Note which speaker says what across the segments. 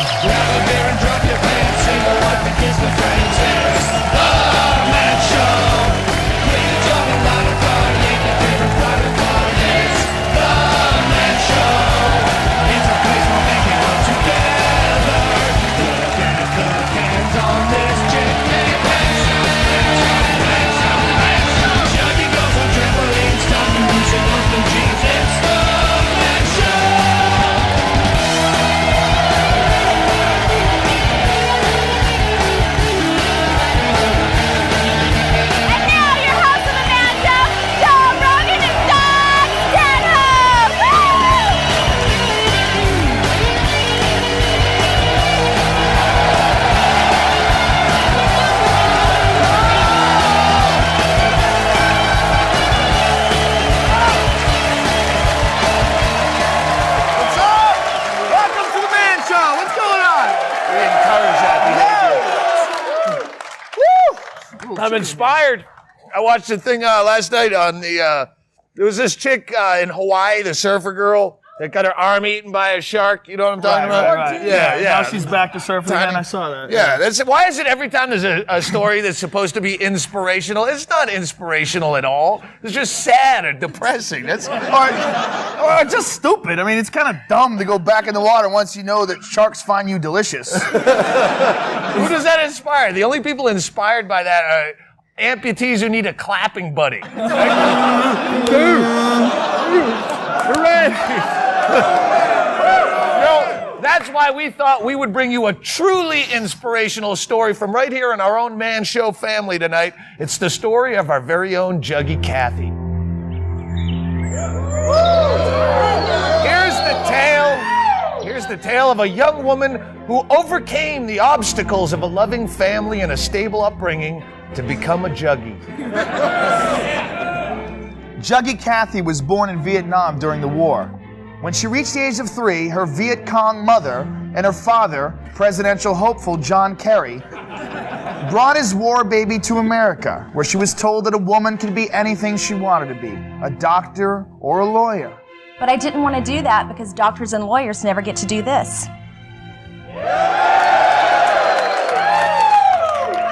Speaker 1: Grab a beer and drop your pants, sing a wife and kiss my friends. It's the Man Show. We're talking about a party, ain't your favorite private party. It's the Man Show. It's a place where men can come together. Put hands on this chick named Man Show. Juggy goes on trampolines, talking music, open jeans. It's the Man Show.
Speaker 2: And now your host of the Man Show, Tom Rogan and Doug Stanhope!
Speaker 3: What's up? Welcome to the Man Show. What's going on?
Speaker 4: We encourage that behavior.
Speaker 3: Woo!
Speaker 4: I'm inspired. I watched the thing last night on the, there was this chick in Hawaii, the surfer girl, that got her arm eaten by a shark. You know what I'm talking about?
Speaker 3: Right.
Speaker 4: Yeah.
Speaker 3: Now she's back to surfing again. I saw that.
Speaker 4: Yeah, why is it every time there's a story that's supposed to be inspirational, it's not inspirational at all. It's just sad or depressing. That's
Speaker 3: Or just stupid. I mean, it's kind of dumb to go back in the water once you know that sharks find you delicious.
Speaker 4: Who does that inspire? The only people inspired by that are amputees who need a clapping buddy. Hooray! That's why we thought we would bring you a truly inspirational story from right here in our own Man Show family tonight. It's the story of our very own Juggy Cathy. Here's the tale of a young woman who overcame the obstacles of a loving family and a stable upbringing to become a Juggy.
Speaker 3: Juggy Cathy was born in Vietnam during the war. When she reached the age of 3, her Viet Cong mother and her father, presidential hopeful John Kerry, brought his war baby to America, where she was told that a woman could be anything she wanted to be, a doctor or a lawyer.
Speaker 2: But I didn't want to do that because doctors and lawyers never get to do this.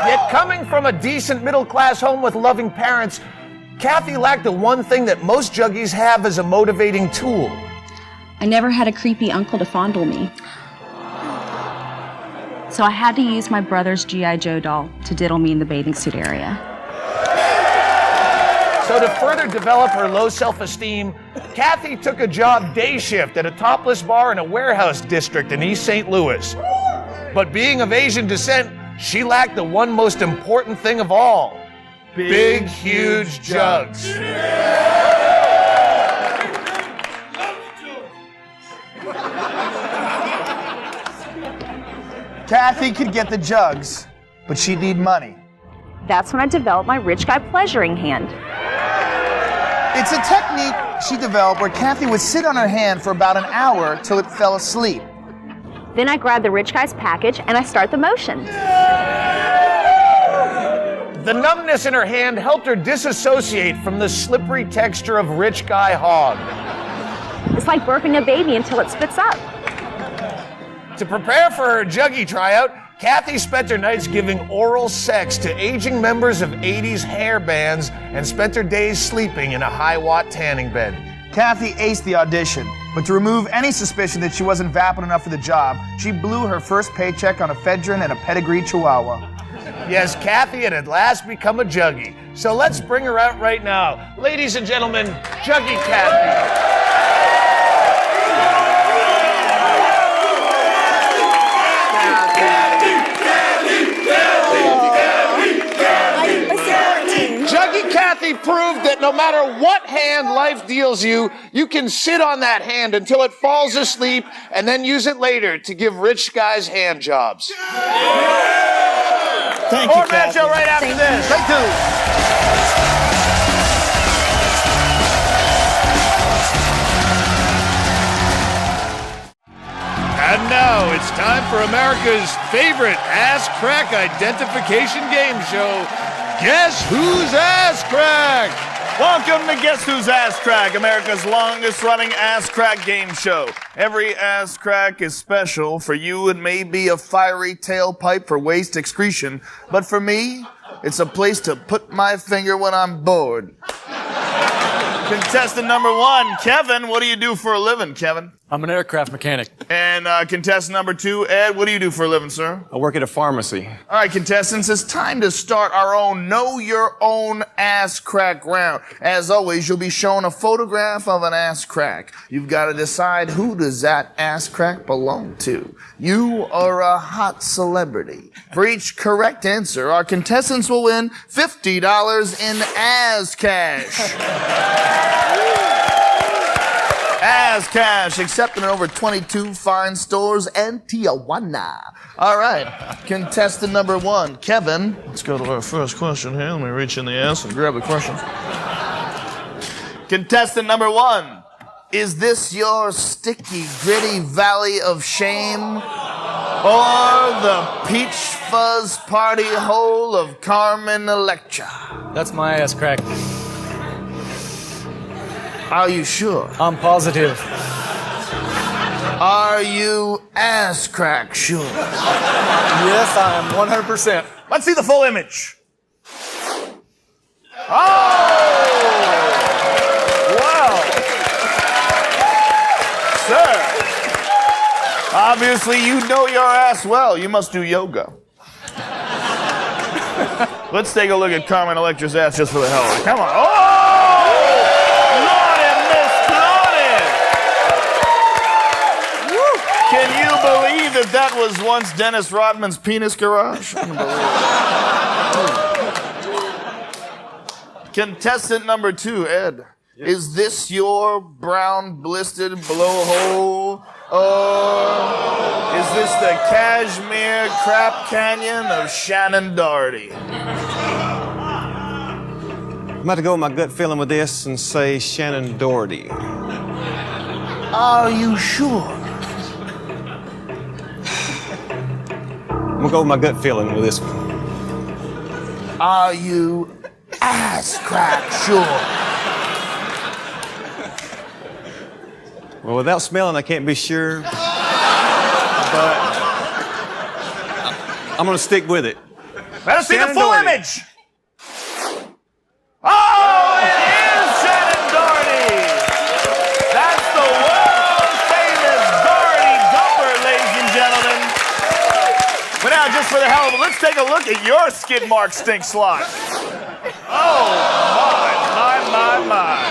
Speaker 4: Yet coming from a decent middle-class home with loving parents, Cathy lacked the one thing that most Juggies have as a motivating tool.
Speaker 5: I never had a creepy uncle to fondle me. So I had to use my brother's G.I. Joe doll to diddle me in the bathing suit area.
Speaker 4: So to further develop her low self-esteem, Cathy took a job day shift at a topless bar in a warehouse district in East St. Louis. But being of Asian descent, she lacked the one most important thing of all. Big, huge jugs.
Speaker 3: Cathy could get the jugs, but she'd need money.
Speaker 2: That's when I developed my rich guy pleasuring hand.
Speaker 3: It's a technique she developed where Cathy would sit on her hand for about an hour till it fell asleep.
Speaker 2: Then I grab the rich guy's package and I start the motion.
Speaker 4: The numbness in her hand helped her disassociate from the slippery texture of rich guy hog.
Speaker 2: It's like burping a baby until it spits up.
Speaker 4: To prepare for her Juggy tryout, Cathy spent her nights giving oral sex to aging members of 80s hair bands and spent her days sleeping in a high-watt tanning bed.
Speaker 3: Cathy aced the audition, but to remove any suspicion that she wasn't vapid enough for the job, she blew her first paycheck on ephedrine and a pedigree chihuahua.
Speaker 4: Yes, Cathy had at last become a Juggy. So let's bring her out right now. Ladies and gentlemen, Juggy Cathy. Juggy Cathy proved that no matter what hand life deals you, you can sit on that hand until it falls asleep and then use it later to give rich guys hand jobs.
Speaker 3: Thank
Speaker 4: More
Speaker 3: you,
Speaker 4: Man
Speaker 3: Cathy.
Speaker 4: Show right after this.
Speaker 3: Thank you.
Speaker 4: And now it's time for America's favorite ass crack identification game show. Guess who's ass crack?
Speaker 3: Welcome to Guess Who's Ass Crack, America's longest running ass crack game show. Every ass crack is special. For you, it may be a fiery tailpipe for waste excretion, but for me, it's a place to put my finger when I'm bored. Contestant number 1, Kevin, what do you do for a living, Kevin?
Speaker 6: I'm an aircraft mechanic.
Speaker 3: And contestant number 2, Ed, what do you do for a living, sir?
Speaker 7: I work at a pharmacy.
Speaker 3: All right, contestants, it's time to start our own Know Your Own Ass Crack round. As always, you'll be shown a photograph of an ass crack. You've got to decide who does that ass crack belong to. You or a hot celebrity. For each correct answer, our contestants will win $50 in ass cash. As cash, accepted in over 22 fine stores and Tijuana. All right, contestant number 1, Kevin. Let's go to our first question here. Let me reach in the ass and grab the question. Contestant number 1, is this your sticky, gritty valley of shame? Or the peach fuzz party hole of Carmen Electra?
Speaker 6: That's my ass crack.
Speaker 3: Are you sure?
Speaker 6: I'm positive.
Speaker 3: Are you ass crack sure?
Speaker 6: Yes, I am 100%.
Speaker 3: Let's see the full image. Oh! Wow. Sir, obviously you know your ass well. You must do yoga. Let's take a look at Carmen Electra's ass just for the hell of it. Come on. Oh! Can you believe that was once Dennis Rodman's penis garage? Contestant number 2, Ed. Yep. Is this your brown blistered blowhole? Or is this the cashmere crap canyon of Shannon Doherty?
Speaker 7: I'm about to go with my gut feeling with this and say Shannon Doherty.
Speaker 3: Are you sure?
Speaker 7: I'm gonna go with my gut feeling with this one.
Speaker 3: Are you ass crack sure?
Speaker 7: Well, without smelling, I can't be sure. But I'm gonna stick with it.
Speaker 3: Let us see the full image. Oh, it is Shannon Doherty. That's the world famous Doherty dumper, ladies and gentlemen. But now, just for the hell of it, let's take a look at your skid mark stink slot. Oh, my.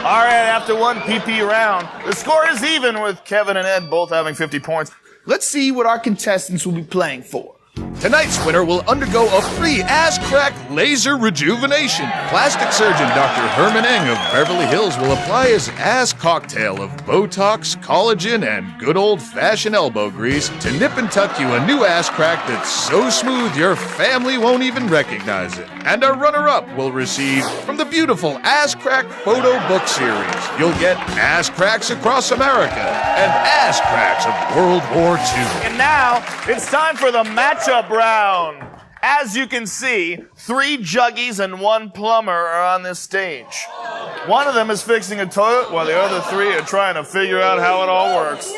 Speaker 3: All right, after one PP round, the score is even with Kevin and Ed both having 50 points. Let's see what our contestants will be playing for.
Speaker 8: Tonight's winner will undergo a free ass crack laser rejuvenation. Plastic surgeon Dr. Herman Eng of Beverly Hills will apply his ass cocktail of Botox, collagen, and good old-fashioned elbow grease to nip and tuck you a new ass crack that's so smooth your family won't even recognize it. And our runner-up will receive, from the beautiful Ass Crack Photo Book Series, you'll get ass cracks across America and ass cracks of World War II.
Speaker 3: And now, it's time for the matchup round. As you can see, 3 juggies and 1 plumber are on this stage. One of them is fixing a toilet while the other 3 are trying to figure out how it all works.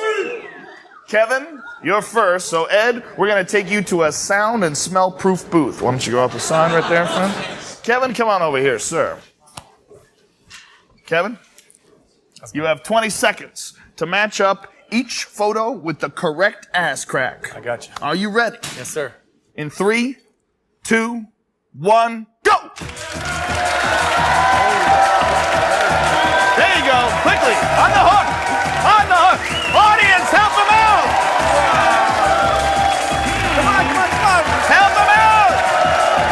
Speaker 3: Kevin, you're first, so Ed, we're going to take you to a sound and smell proof booth. Why don't you go up the sign right there, friend? Kevin, come on over here, sir. Kevin, you have 20 seconds to match up each photo with the correct ass crack.
Speaker 6: I got you.
Speaker 3: Are you ready?
Speaker 6: Yes, sir.
Speaker 3: In 3, 2, 1, go! There you go. Quickly. On the hook. On the hook. Audience, help him out. Come on. Help him out.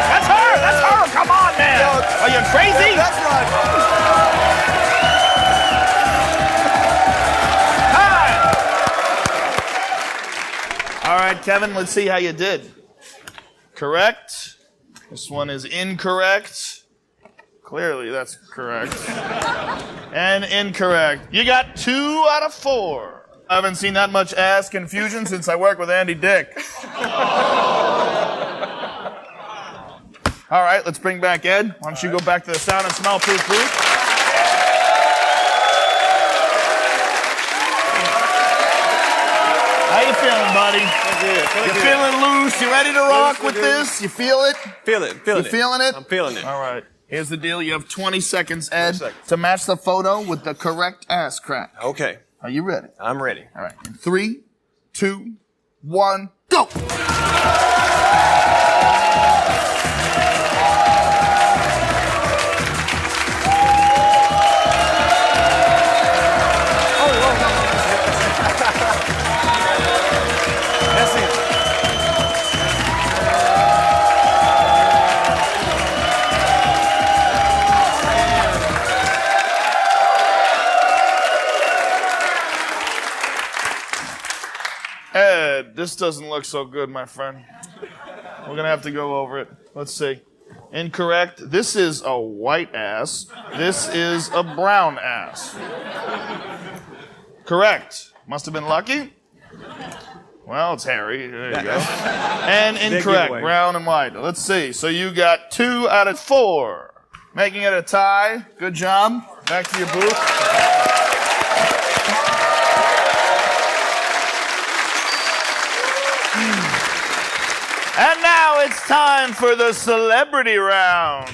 Speaker 3: That's her. Come on, man. Are you crazy? That's right. All right, Kevin, let's see how you did. Correct. This one is incorrect. Clearly, that's correct. And incorrect. You got 2 out of 4. I haven't seen that much ass confusion since I worked with Andy Dick. All right, let's bring back Ed. Why don't you go back to the sound and smell proof booth? How you feeling, buddy? You feeling loose? You ready to rock with this? You feel it?
Speaker 7: Feel it.
Speaker 3: You feeling it?
Speaker 7: I'm feeling it.
Speaker 3: All right. Here's the deal. You have 20 seconds, Ed, to match the photo with the correct ass crack.
Speaker 7: Okay.
Speaker 3: Are you ready?
Speaker 7: I'm ready.
Speaker 3: All right. In 3, 2, 1, go! Ed, this doesn't look so good, my friend. We're gonna have to go over it. Let's see. Incorrect. This is a white ass. This is a brown ass. Correct. Must have been lucky. Well, it's hairy. There you go. And incorrect. Brown and white. Let's see. So you got 2 out of 4. Making it a tie. Good job. Back to your booth. And now it's time for the celebrity round.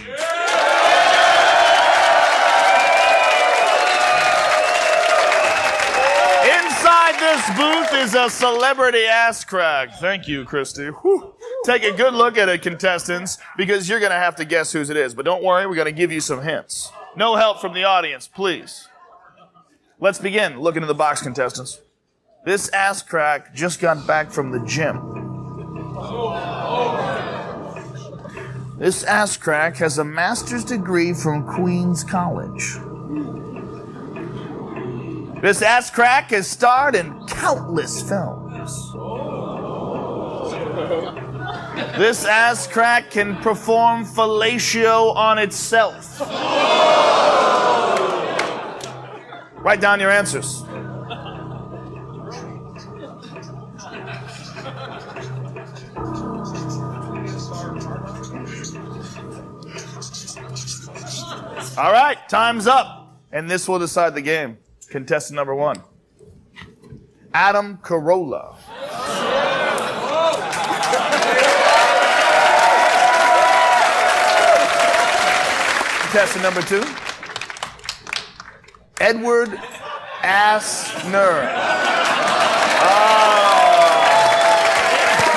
Speaker 3: Inside this booth is a celebrity ass crack. Thank you, Christy. Whew. Take a good look at it, contestants, because you're going to have to guess whose it is. But don't worry, we're going to give you some hints. No help from the audience, please. Let's begin. Look into the box, contestants. This ass crack just got back from the gym. This ass crack has a master's degree from Queens College. This ass crack has starred in countless films. This ass crack can perform fellatio on itself. Write down your answers. All right, time's up. And this will decide the game. Contestant number 1. Adam Carolla. Contestant number 2. Edward Asner.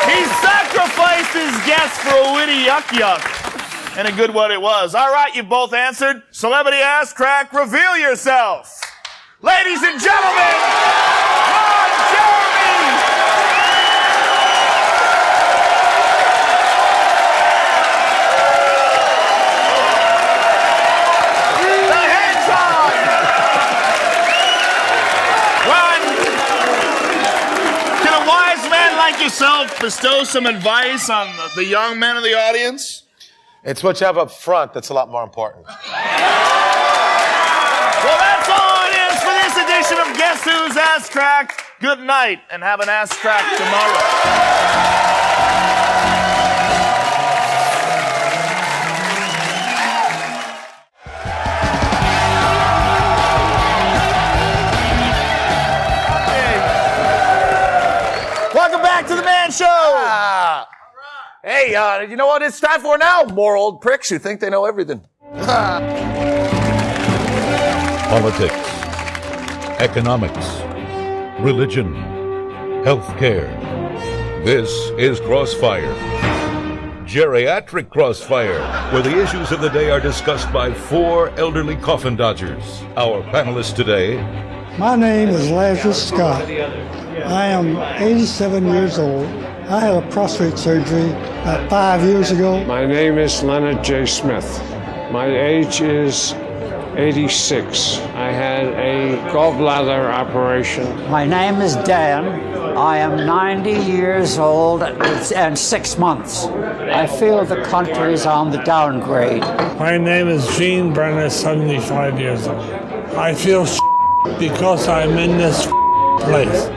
Speaker 3: He sacrificed his guest for a witty yuck. And a good one it was. All right, you both answered. Celebrity ass crack, reveal yourself. Ladies and gentlemen, Ron Jeremy! The hands on! Ron, can a wise man like yourself bestow some advice on the young men of the audience?
Speaker 9: It's what you have up front that's a lot more important.
Speaker 3: Well, that's all it is for this edition of Guess Who's Ass Crack. Good night, and have an ass crack tomorrow. Hey. Welcome back to the Man Show.
Speaker 4: Hey, you know what it's time for now? More old pricks who think they know everything.
Speaker 10: Politics, economics, religion, healthcare. This is Crossfire. Geriatric Crossfire, where the issues of the day are discussed by 4 elderly coffin dodgers. Our panelists today.
Speaker 11: My name is Lazarus Scott. I am 87 years old. I had a prostate surgery about 5 years ago.
Speaker 12: My name is Leonard J. Smith. My age is 86. I had a gallbladder operation.
Speaker 13: My name is Dan. I am 90 years old and 6 months. I feel the country is on the downgrade.
Speaker 14: My name is Gene Brenner, 75 years old. I feel because I'm in this place.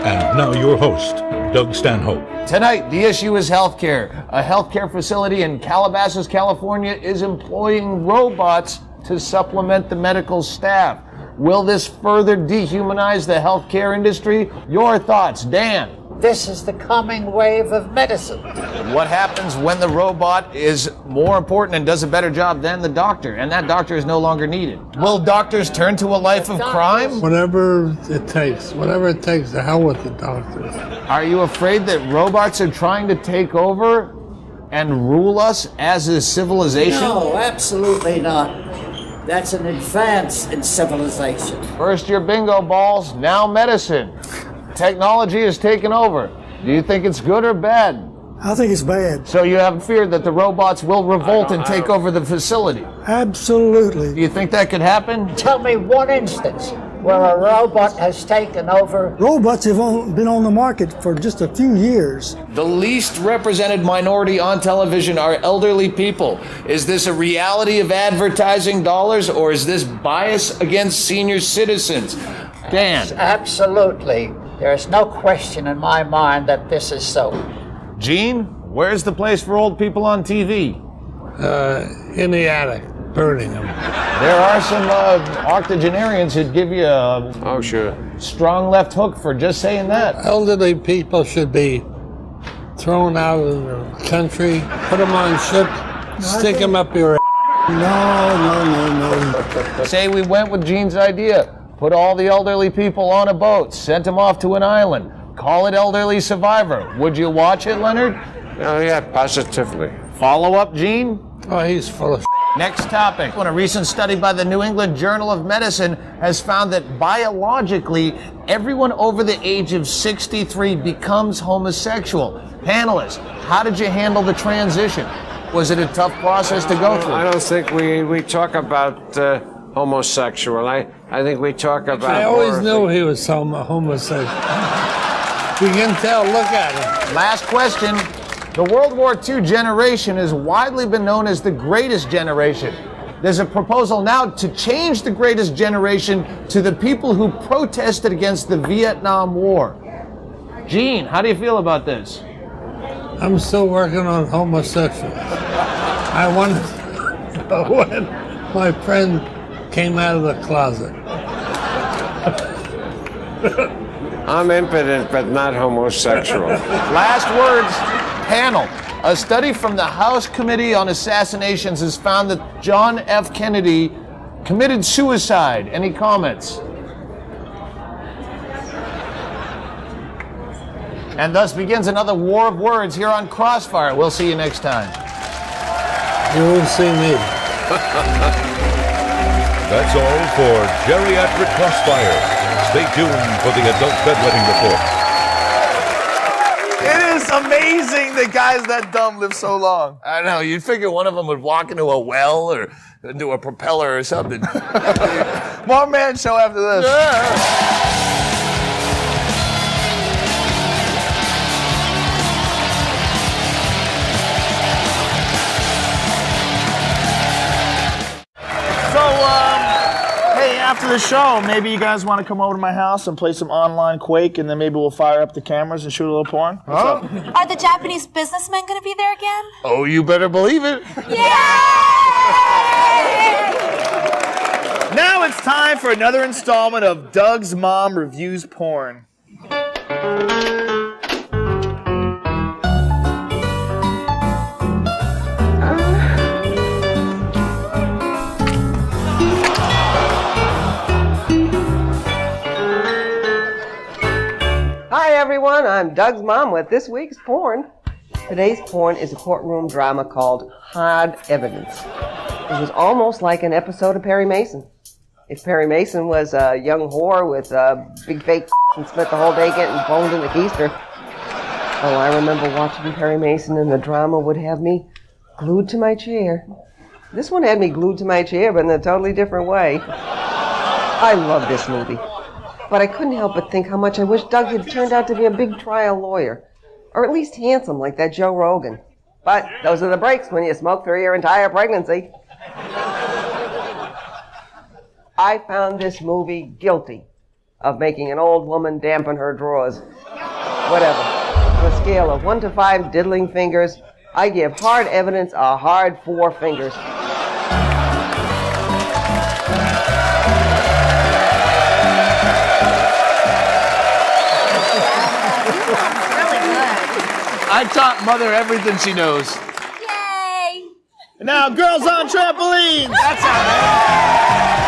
Speaker 10: And now your host, Doug Stanhope.
Speaker 4: Tonight, the issue is healthcare. A healthcare facility in Calabasas, California is employing robots to supplement the medical staff. Will this further dehumanize the healthcare industry? Your thoughts, Dan.
Speaker 13: This is the coming wave of medicine.
Speaker 4: What happens when the robot is more important and does a better job than the doctor, and that doctor is no longer needed? Will doctors turn to a life of crime?
Speaker 14: Whatever it takes, the hell with the doctors.
Speaker 4: Are you afraid that robots are trying to take over and rule us as a civilization?
Speaker 13: No, absolutely not. That's an advance in civilization.
Speaker 4: First your bingo balls, now medicine. Technology has taken over. Do you think it's good or bad?
Speaker 11: I think it's bad.
Speaker 4: So you have fear that the robots will revolt and take over the facility?
Speaker 11: Absolutely.
Speaker 4: Do you think that could happen?
Speaker 13: Tell me one instance where a robot has taken over.
Speaker 11: Robots have been on the market for just a few years.
Speaker 4: The least represented minority on television are elderly people. Is this a reality of advertising dollars, or is this bias against senior citizens? Dan.
Speaker 13: Absolutely. There's no question in my mind that this is so.
Speaker 4: Gene, where's the place for old people on TV?
Speaker 14: In the attic, burning them.
Speaker 4: There are some octogenarians who'd give you a strong left hook for just saying that.
Speaker 14: Elderly people should be thrown out of the country, put them on ship, stick them up your
Speaker 11: No.
Speaker 4: Say we went with Gene's idea. Put all the elderly people on a boat, sent them off to an island. Call it Elderly Survivor. Would you watch it, Leonard?
Speaker 12: Oh, yeah, positively.
Speaker 4: Follow up, Gene?
Speaker 14: Oh, he's full of
Speaker 4: Next topic. A recent study by the New England Journal of Medicine has found that biologically, everyone over the age of 63 becomes homosexual. Panelists, how did you handle the transition? Was it a tough process to go through?
Speaker 12: I don't think we talk about homosexual. I think we talk about...
Speaker 14: I always knew he was homosexual. You can tell, look at him.
Speaker 4: Last question. The World War II generation has widely been known as the greatest generation. There's a proposal now to change the greatest generation to the people who protested against the Vietnam War. Gene, how do you feel about this?
Speaker 14: I'm still working on homosexuals. I wonder when my friend came out of the closet.
Speaker 12: I'm impotent, but not homosexual.
Speaker 4: Last words, panel. A study from the House Committee on Assassinations has found that John F. Kennedy committed suicide. Any comments? And thus begins another war of words here on Crossfire. We'll see you next time.
Speaker 14: You won't see me.
Speaker 10: That's all for Geriatric Crossfire. Stay tuned for the Adult Bedwetting Report.
Speaker 3: It is amazing that guys that dumb live so long.
Speaker 4: I know. You'd figure one of them would walk into a well or into a propeller or something.
Speaker 3: More Man Show after this.
Speaker 4: Yeah.
Speaker 3: After the show, maybe you guys want to come over to my house and play some online Quake, and then maybe we'll fire up the cameras and shoot a little porn. What's up?
Speaker 2: Are the Japanese businessmen going to be there again?
Speaker 4: Oh, you better believe it.
Speaker 2: Yay!
Speaker 3: Now it's time for another installment of Doug's Mom Reviews Porn.
Speaker 15: Hi everyone, I'm Doug's mom with this week's porn. Today's porn is a courtroom drama called Hard Evidence. It was almost like an episode of Perry Mason. If Perry Mason was a young whore with a big fake and spent the whole day getting boned in the keister. Oh, I remember watching Perry Mason and the drama would have me glued to my chair. This one had me glued to my chair, but in a totally different way. I love this movie. But I couldn't help but think how much I wish Doug had turned out to be a big trial lawyer. Or at least handsome like that Joe Rogan. But those are the breaks when you smoke through your entire pregnancy. I found this movie guilty of making an old woman dampen her drawers. Whatever. On a scale of 1 to 5 diddling fingers, I give hard evidence a hard 4 fingers.
Speaker 4: I taught Mother everything she knows.
Speaker 2: Yay!
Speaker 3: Now, girls on trampolines.
Speaker 4: That's how